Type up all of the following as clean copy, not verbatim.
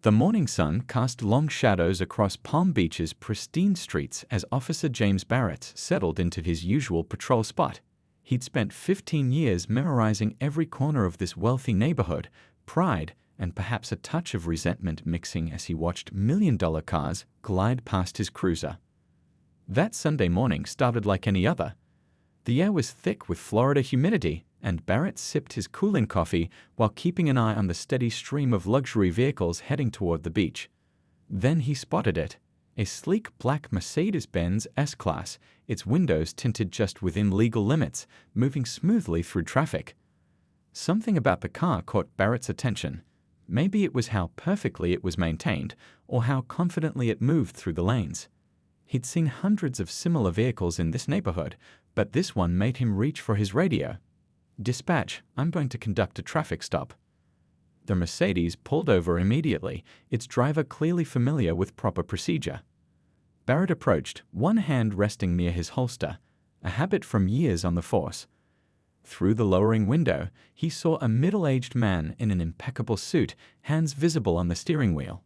The morning sun cast long shadows across Palm Beach's pristine streets as Officer James Barrett settled into his usual patrol spot. He'd spent 15 years memorizing every corner of this wealthy neighborhood, pride and perhaps a touch of resentment mixing as he watched million-dollar cars glide past his cruiser. That Sunday morning started like any other. The air was thick with Florida humidity, and Barrett sipped his cooling coffee while keeping an eye on the steady stream of luxury vehicles heading toward the beach. Then he spotted it, a sleek black Mercedes-Benz S-Class, its windows tinted just within legal limits, moving smoothly through traffic. Something about the car caught Barrett's attention. Maybe it was how perfectly it was maintained, or how confidently it moved through the lanes. He'd seen hundreds of similar vehicles in this neighborhood, but this one made him reach for his radio. "Dispatch, I'm going to conduct a traffic stop." The Mercedes pulled over immediately, its driver clearly familiar with proper procedure. Barrett approached, one hand resting near his holster, a habit from years on the force. Through the lowering window, he saw a middle-aged man in an impeccable suit, hands visible on the steering wheel.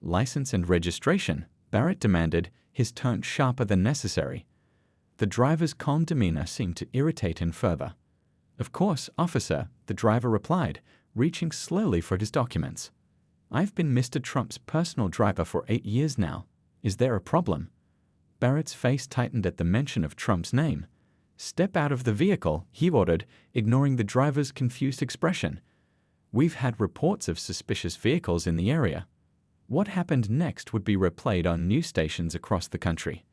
"License and registration," Barrett demanded, his tone sharper than necessary. The driver's calm demeanor seemed to irritate him further. "Of course, officer," the driver replied, reaching slowly for his documents. "I've been Mr. Trump's personal driver for 8 years now. Is there a problem?" Barrett's face tightened at the mention of Trump's name. "Step out of the vehicle," he ordered, ignoring the driver's confused expression. "We've had reports of suspicious vehicles in the area." What happened next would be replayed on news stations across the country.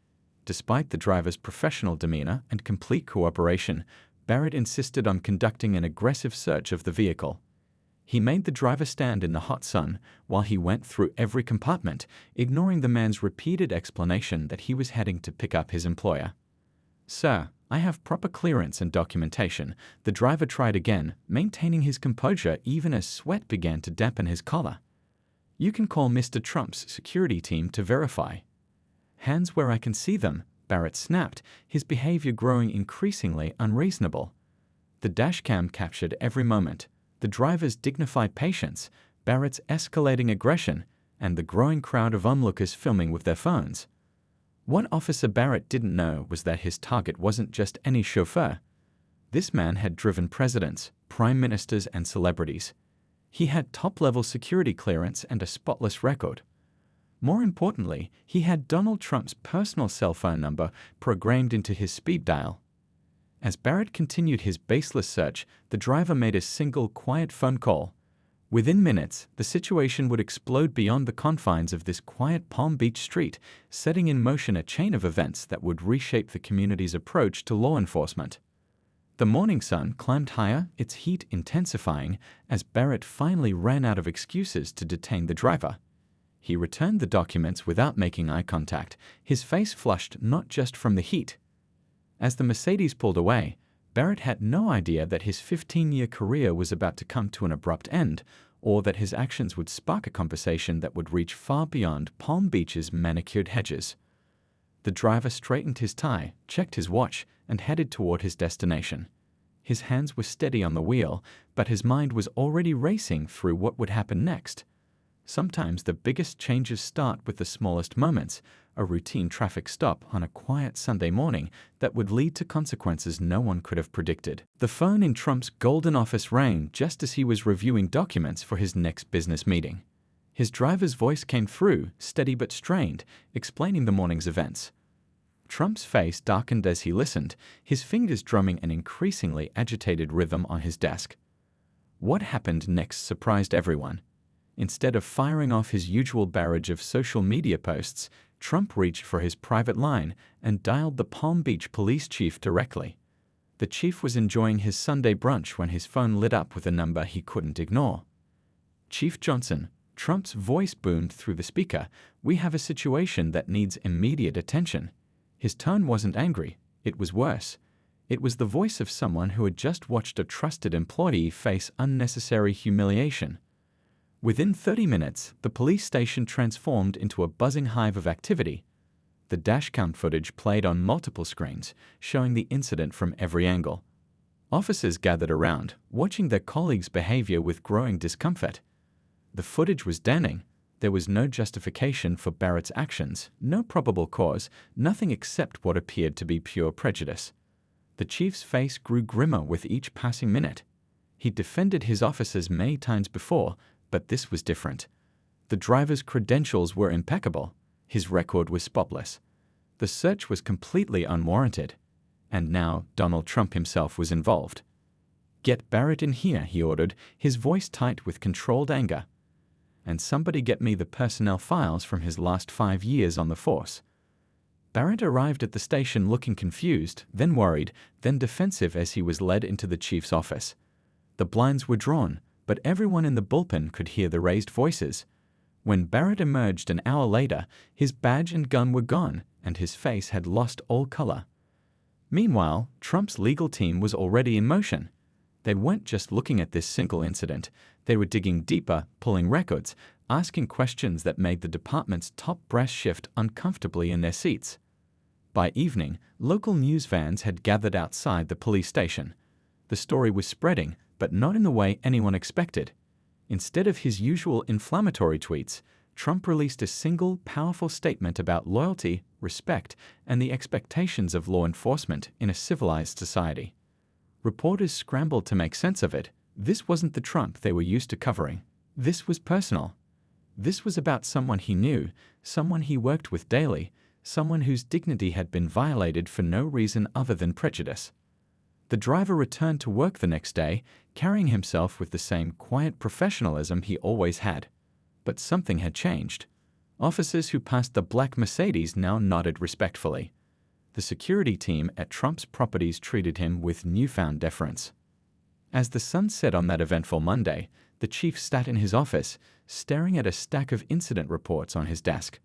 Despite the driver's professional demeanor and complete cooperation, Barrett insisted on conducting an aggressive search of the vehicle. He made the driver stand in the hot sun while he went through every compartment, ignoring the man's repeated explanation that he was heading to pick up his employer. "Sir, I have proper clearance and documentation," the driver tried again, maintaining his composure even as sweat began to dampen his collar. "You can call Mr. Trump's security team to verify." "Hands where I can see them," Barrett snapped, his behavior growing increasingly unreasonable. The dashcam captured every moment, the driver's dignified patience, Barrett's escalating aggression, and the growing crowd of onlookers filming with their phones. What Officer Barrett didn't know was that his target wasn't just any chauffeur. This man had driven presidents, prime ministers, and celebrities. He had top-level security clearance and a spotless record. More importantly, he had Donald Trump's personal cell phone number programmed into his speed dial. As Barrett continued his baseless search, the driver made a single quiet phone call. Within minutes, the situation would explode beyond the confines of this quiet Palm Beach street, setting in motion a chain of events that would reshape the community's approach to law enforcement. The morning sun climbed higher, its heat intensifying, as Barrett finally ran out of excuses to detain the driver. He returned the documents without making eye contact, his face flushed not just from the heat. As the Mercedes pulled away, Barrett had no idea that his 15-year career was about to come to an abrupt end, or that his actions would spark a conversation that would reach far beyond Palm Beach's manicured hedges. The driver straightened his tie, checked his watch, and headed toward his destination. His hands were steady on the wheel, but his mind was already racing through what would happen next. Sometimes the biggest changes start with the smallest moments, a routine traffic stop on a quiet Sunday morning that would lead to consequences no one could have predicted. The phone in Trump's golden office rang just as he was reviewing documents for his next business meeting. His driver's voice came through, steady but strained, explaining the morning's events. Trump's face darkened as he listened, his fingers drumming an increasingly agitated rhythm on his desk. What happened next surprised everyone. Instead of firing off his usual barrage of social media posts, Trump reached for his private line and dialed the Palm Beach police chief directly. The chief was enjoying his Sunday brunch when his phone lit up with a number he couldn't ignore. "Chief Johnson," Trump's voice boomed through the speaker, "we have a situation that needs immediate attention." His tone wasn't angry, it was worse. It was the voice of someone who had just watched a trusted employee face unnecessary humiliation. Within 30 minutes, the police station transformed into a buzzing hive of activity. The dashcam footage played on multiple screens, showing the incident from every angle. Officers gathered around, watching their colleagues' behavior with growing discomfort. The footage was damning. There was no justification for Barrett's actions, no probable cause, nothing except what appeared to be pure prejudice. The chief's face grew grimmer with each passing minute. He'd defended his officers many times before, but this was different. The driver's credentials were impeccable. His record was spotless. The search was completely unwarranted. And now Donald Trump himself was involved. "Get Barrett in here," he ordered, his voice tight with controlled anger. "And somebody get me the personnel files from his last 5 years on the force." Barrett arrived at the station looking confused, then worried, then defensive as he was led into the chief's office. The blinds were drawn, but everyone in the bullpen could hear the raised voices. When Barrett emerged an hour later, his badge and gun were gone, and his face had lost all color. Meanwhile, Trump's legal team was already in motion. They weren't just looking at this single incident. They were digging deeper, pulling records, asking questions that made the department's top brass shift uncomfortably in their seats. By evening, local news vans had gathered outside the police station. The story was spreading, but not in the way anyone expected. Instead of his usual inflammatory tweets, Trump released a single, powerful statement about loyalty, respect, and the expectations of law enforcement in a civilized society. Reporters scrambled to make sense of it. This wasn't the Trump they were used to covering. This was personal. This was about someone he knew, someone he worked with daily, someone whose dignity had been violated for no reason other than prejudice. The driver returned to work the next day, carrying himself with the same quiet professionalism he always had. But something had changed. Officers who passed the black Mercedes now nodded respectfully. The security team at Trump's properties treated him with newfound deference. As the sun set on that eventful Monday, the chief sat in his office, staring at a stack of incident reports on his desk.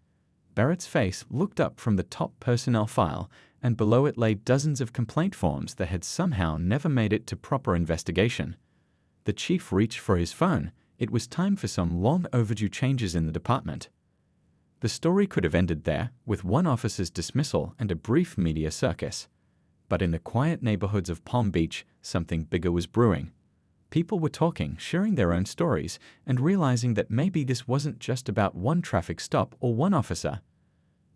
Barrett's face looked up from the top personnel file, and below it lay dozens of complaint forms that had somehow never made it to proper investigation. The chief reached for his phone. It was time for some long overdue changes in the department. The story could have ended there, with one officer's dismissal and a brief media circus. But in the quiet neighborhoods of Palm Beach, something bigger was brewing. People were talking, sharing their own stories, and realizing that maybe this wasn't just about one traffic stop or one officer.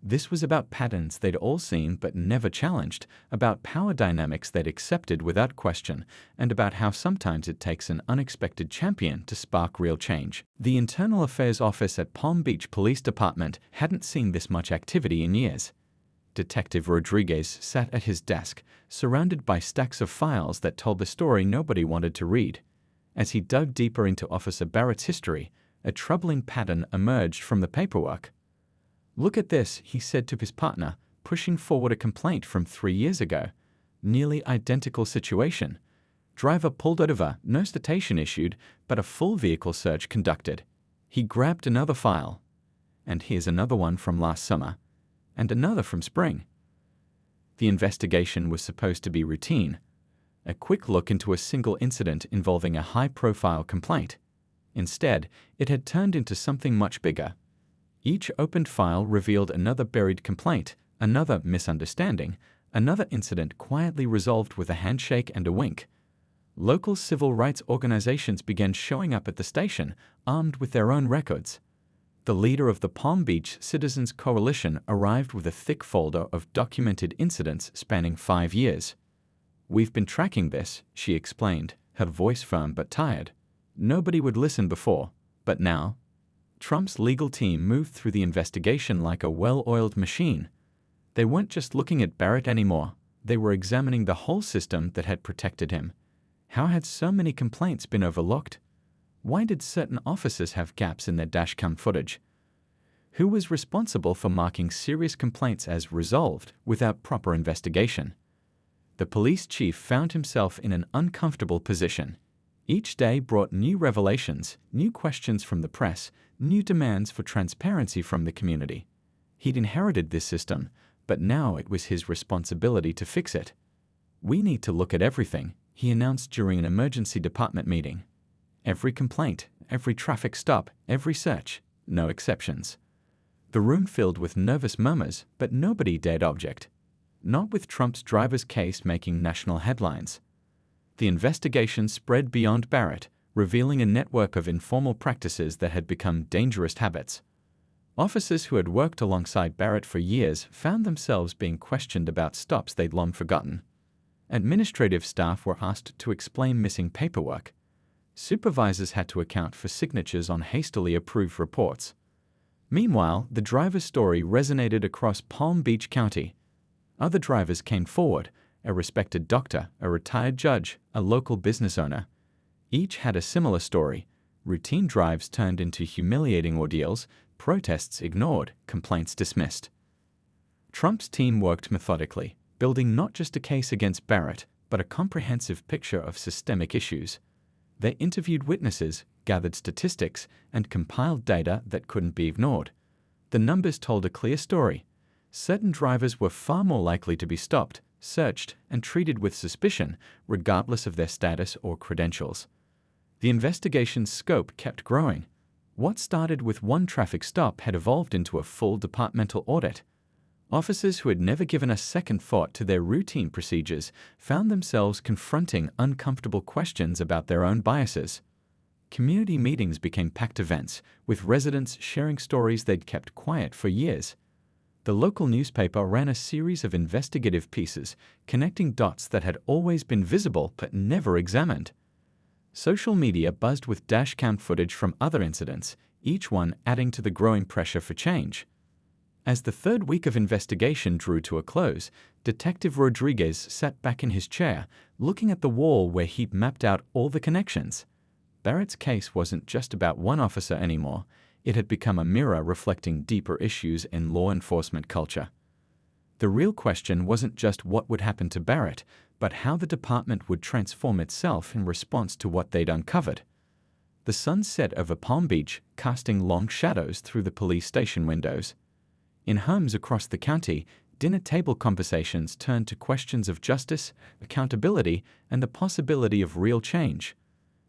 This was about patterns they'd all seen but never challenged, about power dynamics they'd accepted without question, and about how sometimes it takes an unexpected champion to spark real change. The Internal Affairs Office at Palm Beach Police Department hadn't seen this much activity in years. Detective Rodriguez sat at his desk, surrounded by stacks of files that told the story nobody wanted to read. As he dug deeper into Officer Barrett's history, a troubling pattern emerged from the paperwork. "Look at this," he said to his partner, pushing forward a complaint from 3 years ago. Nearly identical situation. Driver pulled over, no citation issued, but a full vehicle search conducted. He grabbed another file. And here's another one from last summer. And another from spring. The investigation was supposed to be routine. A quick look into a single incident involving a high-profile complaint. Instead, it had turned into something much bigger. Each opened file revealed another buried complaint, another misunderstanding, another incident quietly resolved with a handshake and a wink. Local civil rights organizations began showing up at the station, armed with their own records. The leader of the Palm Beach Citizens Coalition arrived with a thick folder of documented incidents spanning 5 years. "We've been tracking this," she explained, her voice firm but tired. "Nobody would listen before, but now..." Trump's legal team moved through the investigation like a well-oiled machine. They weren't just looking at Barrett anymore. They were examining the whole system that had protected him. How had so many complaints been overlooked? Why did certain officers have gaps in their dashcam footage? Who was responsible for marking serious complaints as resolved without proper investigation? The police chief found himself in an uncomfortable position. Each day brought new revelations, new questions from the press, new demands for transparency from the community. He'd inherited this system, but now it was his responsibility to fix it. "We need to look at everything," he announced during an emergency department meeting. "Every complaint, every traffic stop, every search, no exceptions." The room filled with nervous murmurs, but nobody dared object. Not with Trump's driver's case making national headlines. The investigation spread beyond Barrett, revealing a network of informal practices that had become dangerous habits. Officers who had worked alongside Barrett for years found themselves being questioned about stops they'd long forgotten. Administrative staff were asked to explain missing paperwork. Supervisors had to account for signatures on hastily approved reports. Meanwhile, the driver's story resonated across Palm Beach County. Other drivers came forward: a respected doctor, a retired judge, a local business owner. Each had a similar story: routine drives turned into humiliating ordeals, protests ignored, complaints dismissed. Trump's team worked methodically, building not just a case against Barrett, but a comprehensive picture of systemic issues. They interviewed witnesses, gathered statistics, and compiled data that couldn't be ignored. The numbers told a clear story. Certain drivers were far more likely to be stopped, searched, and treated with suspicion, regardless of their status or credentials. The investigation's scope kept growing. What started with one traffic stop had evolved into a full departmental audit. Officers who had never given a second thought to their routine procedures found themselves confronting uncomfortable questions about their own biases. Community meetings became packed events, with residents sharing stories they'd kept quiet for years. The local newspaper ran a series of investigative pieces, connecting dots that had always been visible but never examined. Social media buzzed with dashcam footage from other incidents, each one adding to the growing pressure for change. As the third week of investigation drew to a close, Detective Rodriguez sat back in his chair, looking at the wall where he'd mapped out all the connections. Barrett's case wasn't just about one officer anymore. It had become a mirror reflecting deeper issues in law enforcement culture. The real question wasn't just what would happen to Barrett, but how the department would transform itself in response to what they'd uncovered. The sun set over Palm Beach, casting long shadows through the police station windows. In homes across the county, dinner table conversations turned to questions of justice, accountability, and the possibility of real change.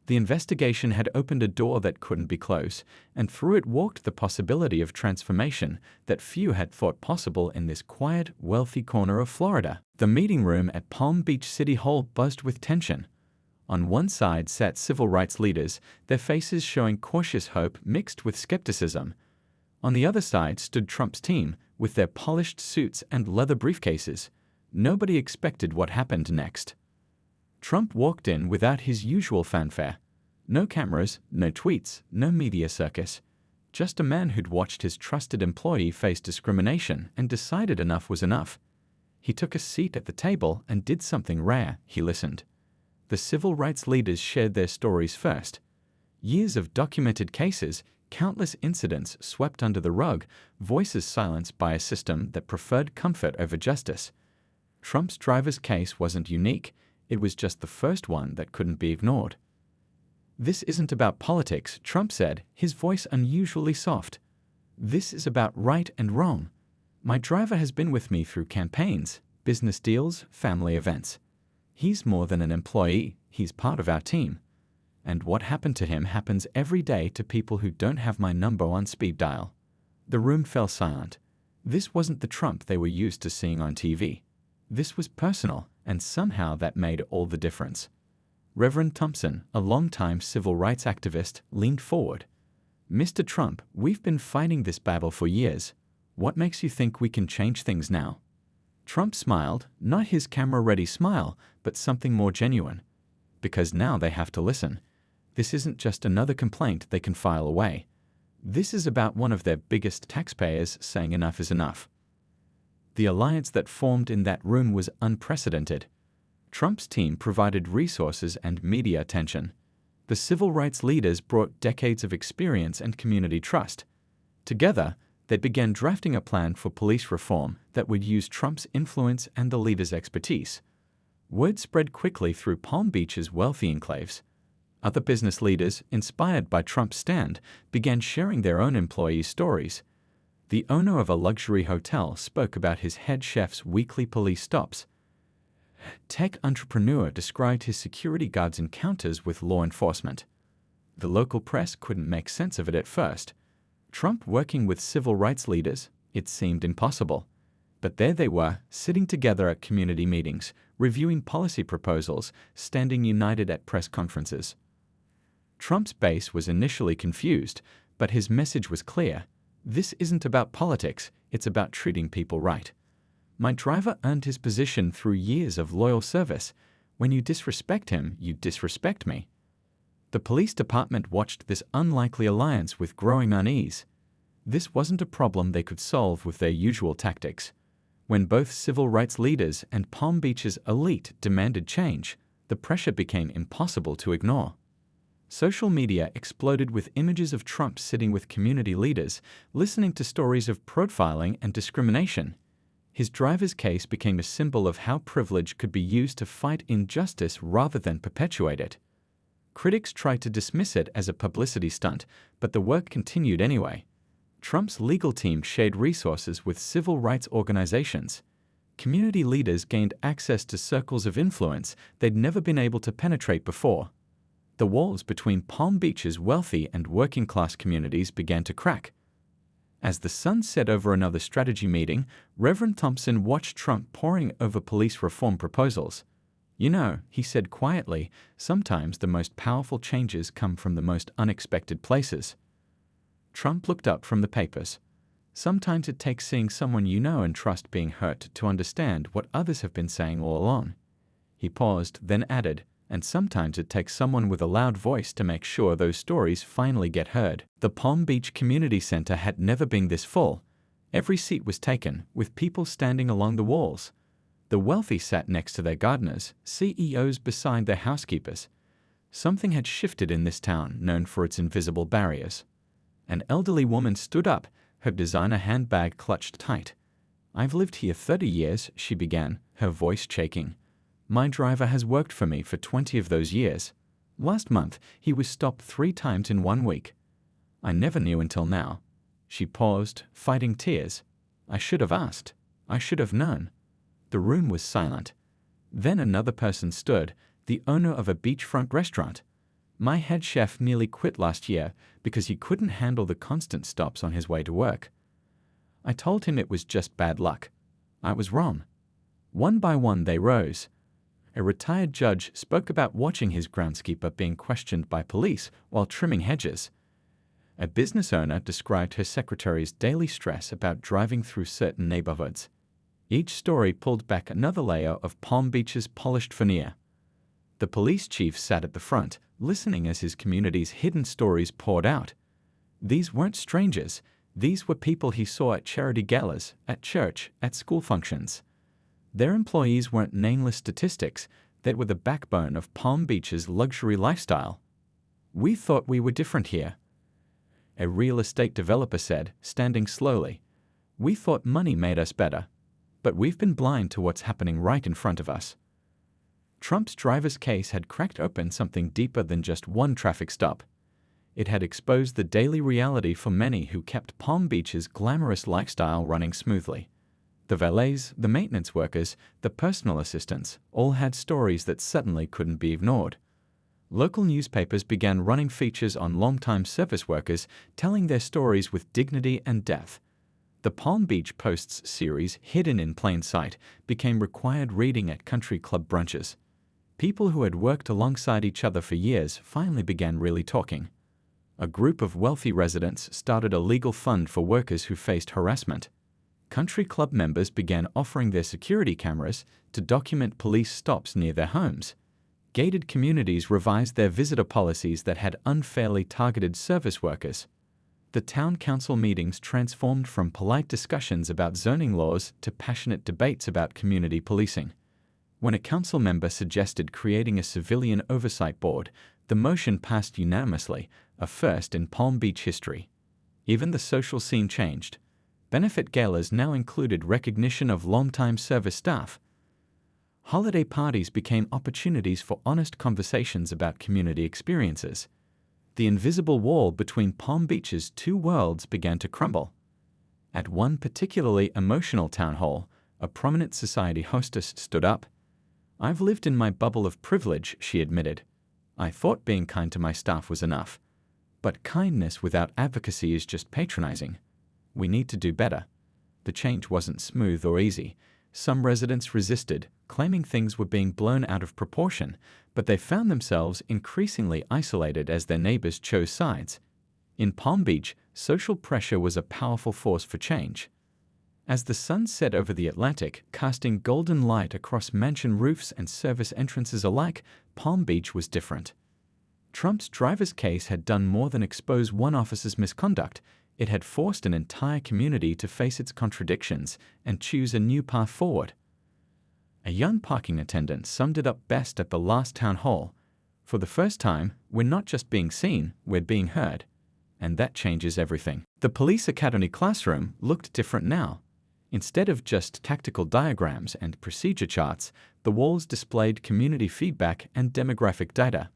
The investigation had opened a door that couldn't be closed, and through it walked the possibility of transformation that few had thought possible in this quiet, wealthy corner of Florida. The meeting room at Palm Beach City Hall buzzed with tension. On one side sat civil rights leaders, their faces showing cautious hope mixed with skepticism. On the other side stood Trump's team, with their polished suits and leather briefcases. Nobody expected what happened next. Trump walked in without his usual fanfare. No cameras, no tweets, no media circus. Just a man who'd watched his trusted employee face discrimination and decided enough was enough. He took a seat at the table and did something rare: he listened. The civil rights leaders shared their stories first. Years of documented cases, countless incidents swept under the rug, voices silenced by a system that preferred comfort over justice. Trump's driver's case wasn't unique. It was just the first one that couldn't be ignored. "This isn't about politics," Trump said, his voice unusually soft. "This is about right and wrong. My driver has been with me through campaigns, business deals, family events. He's more than an employee, he's part of our team. And what happened to him happens every day to people who don't have my number on speed dial." The room fell silent. This wasn't the Trump they were used to seeing on TV. This was personal, and somehow that made all the difference. Reverend Thompson, a longtime civil rights activist, leaned forward. "Mr. Trump, we've been fighting this battle for years. What makes you think we can change things now?" Trump smiled, not his camera-ready smile, but something more genuine. "Because now they have to listen. This isn't just another complaint they can file away. This is about one of their biggest taxpayers saying enough is enough." The alliance that formed in that room was unprecedented. Trump's team provided resources and media attention. The civil rights leaders brought decades of experience and community trust. Together, they began drafting a plan for police reform that would use Trump's influence and the leaders' expertise. Word spread quickly through Palm Beach's wealthy enclaves. Other business leaders, inspired by Trump's stand, began sharing their own employees' stories. The owner of a luxury hotel spoke about his head chef's weekly police stops. Tech entrepreneur described his security guard's encounters with law enforcement. The local press couldn't make sense of it at first. Trump working with civil rights leaders, it seemed impossible. But there they were, sitting together at community meetings, reviewing policy proposals, standing united at press conferences. Trump's base was initially confused, but his message was clear. This isn't about politics, it's about treating people right. My driver earned his position through years of loyal service. When you disrespect him, you disrespect me. The police department watched this unlikely alliance with growing unease. This wasn't a problem they could solve with their usual tactics. When both civil rights leaders and Palm Beach's elite demanded change, the pressure became impossible to ignore. Social media exploded with images of Trump sitting with community leaders, listening to stories of profiling and discrimination. His driver's case became a symbol of how privilege could be used to fight injustice rather than perpetuate it. Critics tried to dismiss it as a publicity stunt, but the work continued anyway. Trump's legal team shared resources with civil rights organizations. Community leaders gained access to circles of influence they'd never been able to penetrate before. The walls between Palm Beach's wealthy and working-class communities began to crack. As the sun set over another strategy meeting, Reverend Thompson watched Trump poring over police reform proposals. "You know," he said quietly, "sometimes the most powerful changes come from the most unexpected places." Trump looked up from the papers. "Sometimes it takes seeing someone you know and trust being hurt to understand what others have been saying all along." He paused, then added, "And sometimes it takes someone with a loud voice to make sure those stories finally get heard." The Palm Beach Community Center had never been this full. Every seat was taken, with people standing along the walls. The wealthy sat next to their gardeners, CEOs beside their housekeepers. Something had shifted in this town, known for its invisible barriers. An elderly woman stood up, her designer handbag clutched tight. "I've lived here 30 years, she began, her voice shaking. "My driver has worked for me for 20 of those years. Last month, he was stopped 3 times in 1 week. I never knew until now." She paused, fighting tears. "I should have asked. I should have known." The room was silent. Then another person stood, the owner of a beachfront restaurant. "My head chef nearly quit last year because he couldn't handle the constant stops on his way to work. I told him it was just bad luck. I was wrong." One by one they rose. A retired judge spoke about watching his groundskeeper being questioned by police while trimming hedges. A business owner described her secretary's daily stress about driving through certain neighborhoods. Each story pulled back another layer of Palm Beach's polished veneer. The police chief sat at the front, listening as his community's hidden stories poured out. These weren't strangers. These were people he saw at charity galas, at church, at school functions. Their employees weren't nameless statistics. They were the backbone of Palm Beach's luxury lifestyle. "We thought we were different here," a real estate developer said, standing slowly. "We thought money made us better. But we've been blind to what's happening right in front of us." Trump's driver's case had cracked open something deeper than just one traffic stop. It had exposed the daily reality for many who kept Palm Beach's glamorous lifestyle running smoothly. The valets, the maintenance workers, the personal assistants all had stories that suddenly couldn't be ignored. Local newspapers began running features on longtime service workers, telling their stories with dignity and depth. The Palm Beach Post's series, Hidden in Plain Sight, became required reading at country club brunches. People who had worked alongside each other for years finally began really talking. A group of wealthy residents started a legal fund for workers who faced harassment. Country club members began offering their security cameras to document police stops near their homes. Gated communities revised their visitor policies that had unfairly targeted service workers. The town council meetings transformed from polite discussions about zoning laws to passionate debates about community policing. When a council member suggested creating a civilian oversight board, the motion passed unanimously, a first in Palm Beach history. Even the social scene changed. Benefit galas now included recognition of longtime service staff. Holiday parties became opportunities for honest conversations about community experiences. The invisible wall between Palm Beach's two worlds began to crumble. At one particularly emotional town hall, a prominent society hostess stood up. "I've lived in my bubble of privilege," she admitted. "I thought being kind to my staff was enough. But kindness without advocacy is just patronizing. We need to do better." The change wasn't smooth or easy. Some residents resisted, claiming things were being blown out of proportion, but they found themselves increasingly isolated as their neighbors chose sides. In Palm Beach, social pressure was a powerful force for change. As the sun set over the Atlantic, casting golden light across mansion roofs and service entrances alike, Palm Beach was different. Trump's driver's case had done more than expose one officer's misconduct. It had forced an entire community to face its contradictions and choose a new path forward. A young parking attendant summed it up best at the last town hall. For the first time, we're not just being seen, we're being heard. And that changes everything. The police academy classroom looked different now. Instead of just tactical diagrams and procedure charts, the walls displayed community feedback and demographic data.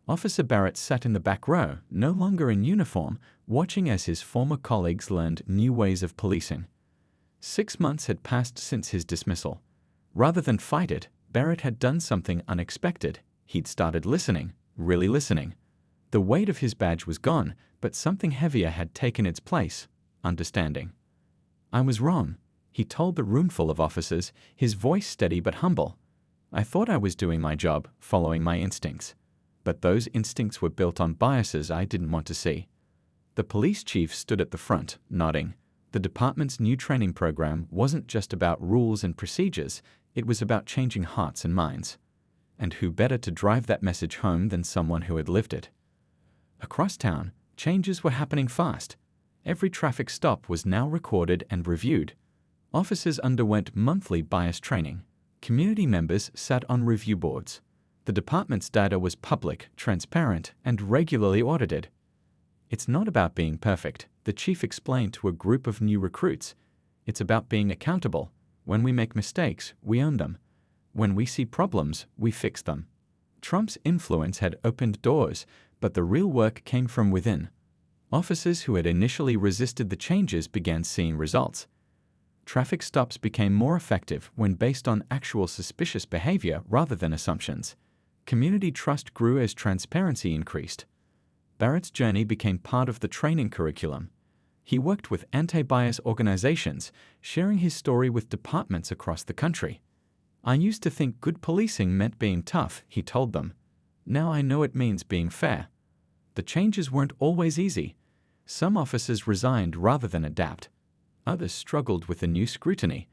Officer Barrett sat in the back row, no longer in uniform, watching as his former colleagues learned new ways of policing. 6 months had passed since his dismissal. Rather than fight it, Barrett had done something unexpected. He'd started listening, really listening. The weight of his badge was gone, but something heavier had taken its place: understanding. "I was wrong," he told the roomful of officers, his voice steady but humble. "I thought I was doing my job, following my instincts. But those instincts were built on biases I didn't want to see." The police chief stood at the front, nodding. The department's new training program wasn't just about rules and procedures, it was about changing hearts and minds. And who better to drive that message home than someone who had lived it? Across town, changes were happening fast. Every traffic stop was now recorded and reviewed. Officers underwent monthly bias training. Community members sat on review boards. The department's data was public, transparent, and regularly audited. "It's not about being perfect," the chief explained to a group of new recruits. "It's about being accountable. When we make mistakes, we own them. When we see problems, we fix them." Trump's influence had opened doors, but the real work came from within. Officers who had initially resisted the changes began seeing results. Traffic stops became more effective when based on actual suspicious behavior rather than assumptions. Community trust grew as transparency increased. Barrett's journey became part of the training curriculum. He worked with anti-bias organizations, sharing his story with departments across the country. "I used to think good policing meant being tough," he told them. "Now I know it means being fair." The changes weren't always easy. Some officers resigned rather than adapt. Others struggled with the new scrutiny.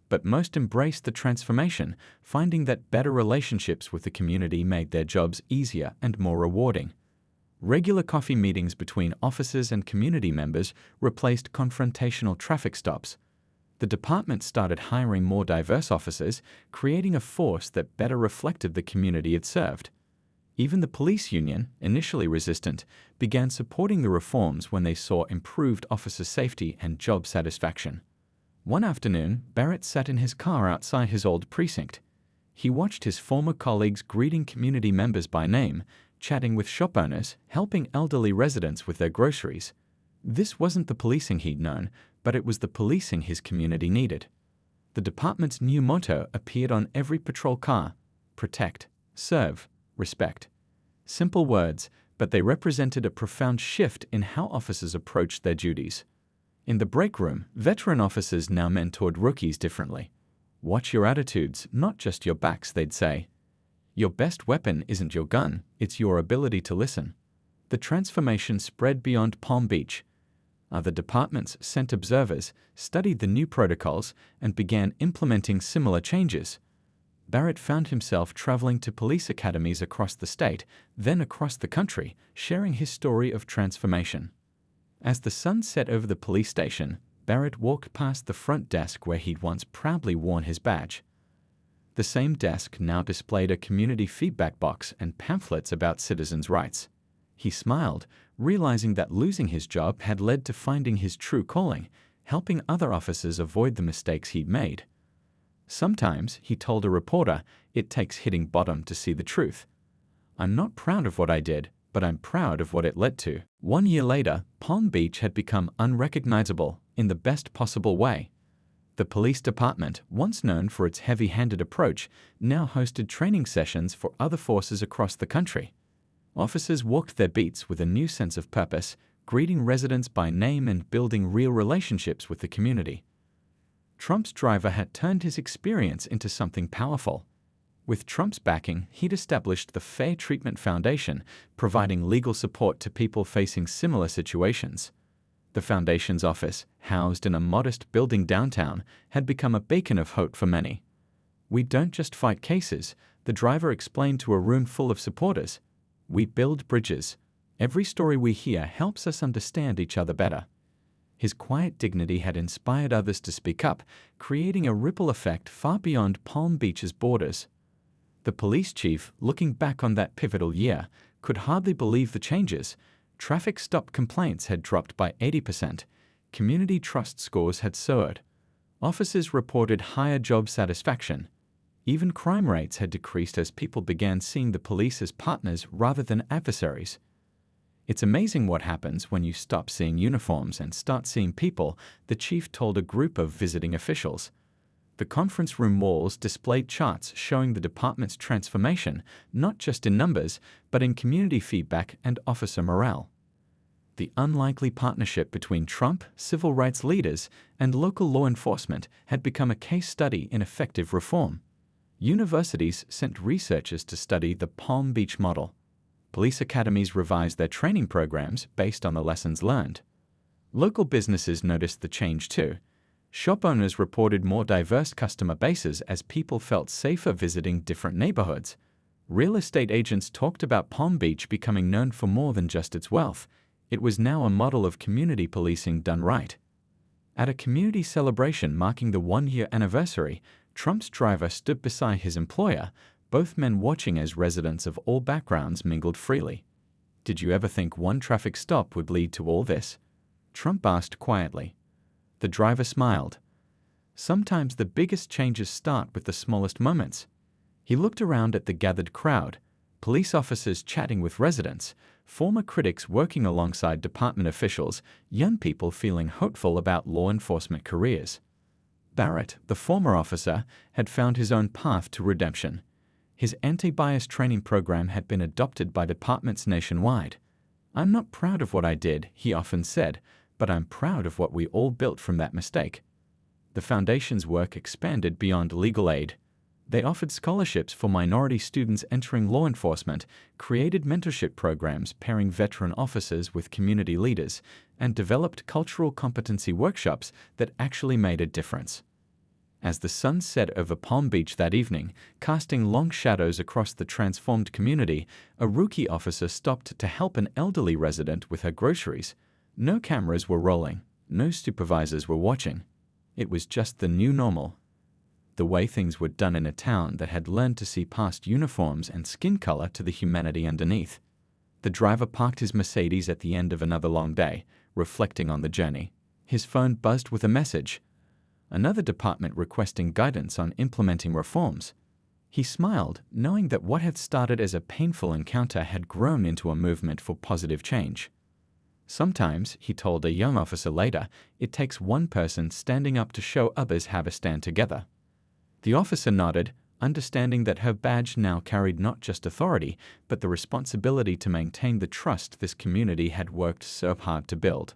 But most embraced the transformation, finding that better relationships with the community made their jobs easier and more rewarding. Regular coffee meetings between officers and community members replaced confrontational traffic stops. The department started hiring more diverse officers, creating a force that better reflected the community it served. Even the police union, initially resistant, began supporting the reforms when they saw improved officer safety and job satisfaction. One afternoon, Barrett sat in his car outside his old precinct. He watched his former colleagues greeting community members by name, chatting with shop owners, helping elderly residents with their groceries. This wasn't the policing he'd known, but it was the policing his community needed. The department's new motto appeared on every patrol car: protect, serve, respect. Simple words, but they represented a profound shift in how officers approached their duties. In the break room, veteran officers now mentored rookies differently. "Watch your attitudes, not just your backs," they'd say. "Your best weapon isn't your gun, it's your ability to listen." The transformation spread beyond Palm Beach. Other departments sent observers, studied the new protocols, and began implementing similar changes. Barrett found himself traveling to police academies across the state, then across the country, sharing his story of transformation. As the sun set over the police station, Barrett walked past the front desk where he'd once proudly worn his badge. The same desk now displayed a community feedback box and pamphlets about citizens' rights. He smiled, realizing that losing his job had led to finding his true calling, helping other officers avoid the mistakes he'd made. "Sometimes," he told a reporter, "it takes hitting bottom to see the truth. I'm not proud of what I did, but I'm proud of what it led to." 1 year later, Palm Beach had become unrecognizable in the best possible way. The police department, once known for its heavy-handed approach, now hosted training sessions for other forces across the country. Officers walked their beats with a new sense of purpose, greeting residents by name and building real relationships with the community. Trump's driver had turned his experience into something powerful. With Trump's backing, he'd established the Fair Treatment Foundation, providing legal support to people facing similar situations. The foundation's office, housed in a modest building downtown, had become a beacon of hope for many. "We don't just fight cases," the driver explained to a room full of supporters. "We build bridges. Every story we hear helps us understand each other better." His quiet dignity had inspired others to speak up, creating a ripple effect far beyond Palm Beach's borders. The police chief, looking back on that pivotal year, could hardly believe the changes. Traffic stop complaints had dropped by 80%. Community trust scores had soared. Officers reported higher job satisfaction. Even crime rates had decreased as people began seeing the police as partners rather than adversaries. "It's amazing what happens when you stop seeing uniforms and start seeing people," the chief told a group of visiting officials. The conference room walls displayed charts showing the department's transformation, not just in numbers, but in community feedback and officer morale. The unlikely partnership between Trump, civil rights leaders, and local law enforcement had become a case study in effective reform. Universities sent researchers to study the Palm Beach model. Police academies revised their training programs based on the lessons learned. Local businesses noticed the change too. Shop owners reported more diverse customer bases as people felt safer visiting different neighborhoods. Real estate agents talked about Palm Beach becoming known for more than just its wealth. It was now a model of community policing done right. At a community celebration marking the one-year anniversary, Trump's driver stood beside his employer, both men watching as residents of all backgrounds mingled freely. "Did you ever think one traffic stop would lead to all this?" Trump asked quietly. The driver smiled. "Sometimes the biggest changes start with the smallest moments." He looked around at the gathered crowd, police officers chatting with residents, former critics working alongside department officials, young people feeling hopeful about law enforcement careers. Barrett, the former officer, had found his own path to redemption. His anti-bias training program had been adopted by departments nationwide. "I'm not proud of what I did," he often said, "but I'm proud of what we all built from that mistake." The foundation's work expanded beyond legal aid. They offered scholarships for minority students entering law enforcement, created mentorship programs pairing veteran officers with community leaders, and developed cultural competency workshops that actually made a difference. As the sun set over Palm Beach that evening, casting long shadows across the transformed community, a rookie officer stopped to help an elderly resident with her groceries. No cameras were rolling, no supervisors were watching. It was just the new normal. The way things were done in a town that had learned to see past uniforms and skin color to the humanity underneath. The driver parked his Mercedes at the end of another long day, reflecting on the journey. His phone buzzed with a message. Another department requesting guidance on implementing reforms. He smiled, knowing that what had started as a painful encounter had grown into a movement for positive change. "Sometimes," he told a young officer later, "it takes one person standing up to show others how to stand together." The officer nodded, understanding that her badge now carried not just authority, but the responsibility to maintain the trust this community had worked so hard to build.